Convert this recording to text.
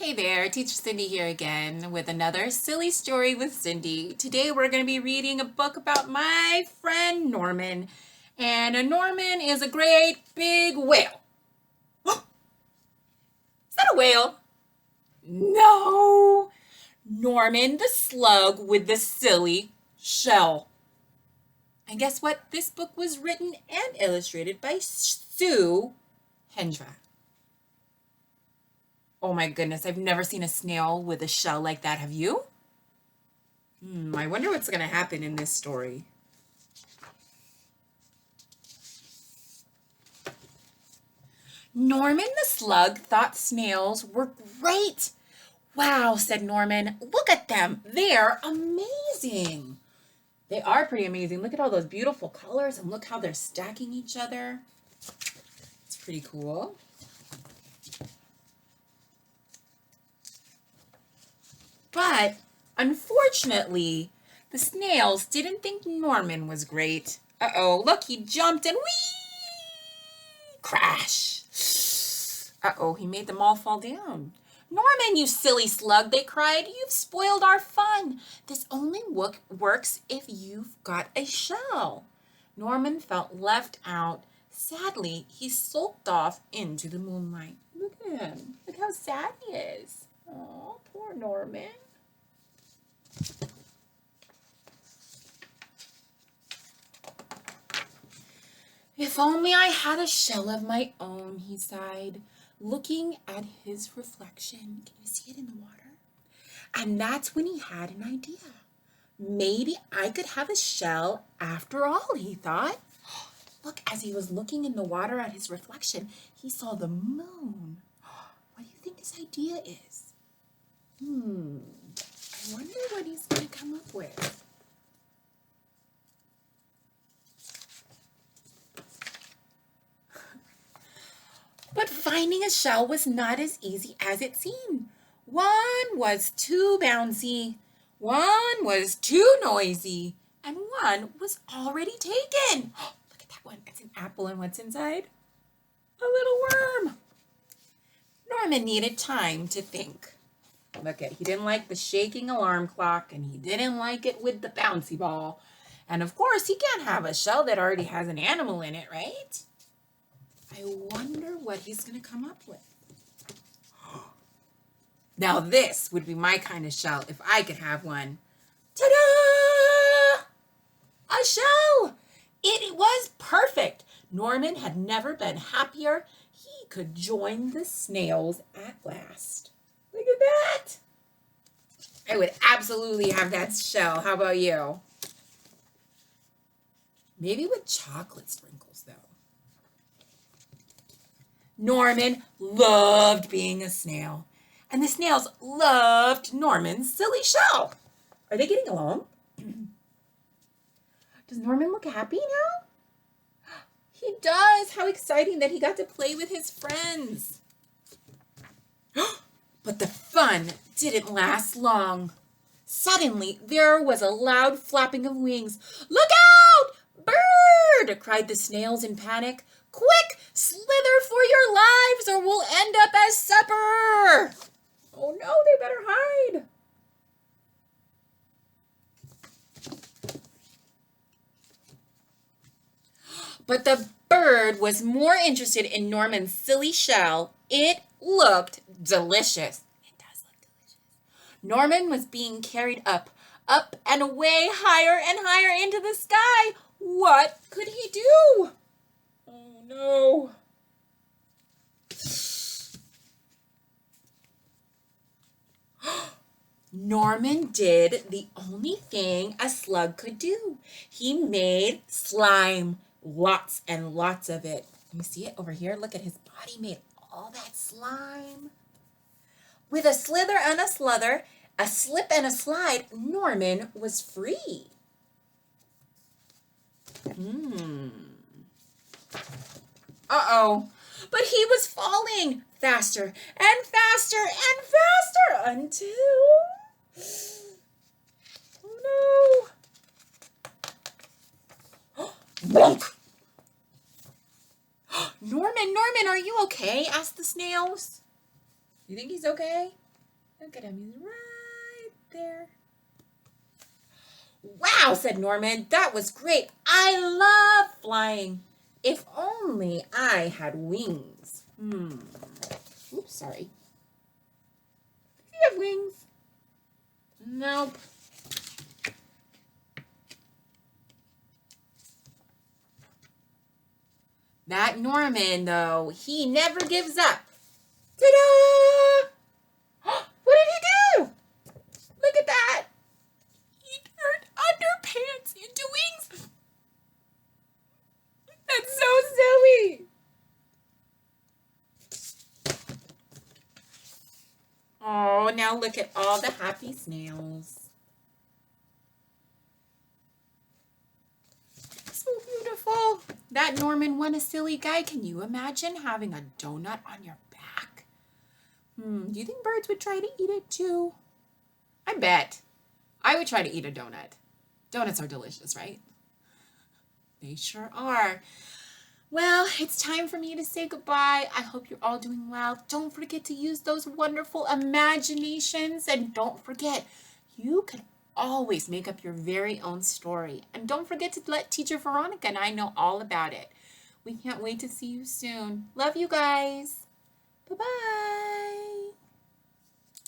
Hey there, Teacher Cyndi here again with another silly story with Cyndi. Today we're going to be reading a book about my friend Norman. And a Norman is a great big whale. Is that a whale? No! Norman the Slug with the silly shell. And guess what? This book was written and illustrated by Sue Hendra. Oh my goodness, I've never seen a snail with a shell like that. Have you? I wonder what's going to happen in this story. Norman the Slug thought snails were great. Wow, said Norman. Look at them. They're amazing. They are pretty amazing. Look at all those beautiful colors and look how they're stacking each other. It's pretty cool. But unfortunately, the snails didn't think Norman was great. Uh-oh, look, he jumped and whee! Crash. Uh-oh, he made them all fall down. Norman, you silly slug, they cried. You've spoiled our fun. This only works if you've got a shell. Norman felt left out. Sadly, he sulked off into the moonlight. Look at him. Look how sad he is. Oh, poor Norman. If only I had a shell of my own, he sighed, looking at his reflection. Can you see it in the water? And that's when he had an idea. Maybe I could have a shell after all, he thought. Look, as he was looking in the water at his reflection, he saw the moon. What do you think his idea is? I wonder what he's going to come up with. But finding a shell was not as easy as it seemed. One was too bouncy, one was too noisy, and one was already taken. Look at that one. It's an apple, and what's inside? A little worm. Norman needed time to think. Look at, he didn't like the shaking alarm clock, and he didn't like it with the bouncy ball. And of course, he can't have a shell that already has an animal in it, right? I wonder what he's going to come up with. Now this would be my kind of shell if I could have one. Ta-da! A shell! It was perfect. Norman had never been happier. He could join the snails at last. Look at that. I would absolutely have that shell. How about you? Maybe with chocolate sprinkles, though. Norman loved being a snail, and the snails loved Norman's silly shell. Are they getting along? Does Norman look happy now? He does. How exciting that he got to play with his friends. But the fun didn't last long. Suddenly, there was a loud flapping of wings. Look out! Bird! Cried the snails in panic. Quick, slither for your lives or we'll end up as supper. Oh no, they better hide. But the bird was more interested in Norman's silly shell. It looked delicious. It does look delicious. Norman was being carried up and away, higher and higher into the sky. What could he do? Oh no. Norman did the only thing a slug could do. He made slime. Lots and lots of it. Can you see it over here? Look at his body made all that slime. With a slither and a sluther, a slip and a slide, Norman was free. Uh-oh. But he was falling faster and faster and faster until... Oh no. Bonk. Norman, are you okay? Asked the snails. You think he's okay? Look at him. He's right there. Wow, said Norman. That was great. I love flying. If only I had wings. Oops, sorry. Do you have wings? Nope. That Norman, though, he never gives up. Ta-da! What did he do? Look at that. He turned underpants into wings. That's so silly. Oh, now look at all the happy snails. So beautiful. That Norman won a silly guy. Can you imagine having a donut on your back? Do you think birds would try to eat it too? I bet. I would try to eat a donut. Donuts are delicious, right? They sure are. Well, it's time for me to say goodbye. I hope you're all doing well. Don't forget to use those wonderful imaginations. And don't forget, you can always make up your very own story. And don't forget to let Teacher Veronica and I know all about it. We can't wait to see you soon. Love you guys. Bye-bye.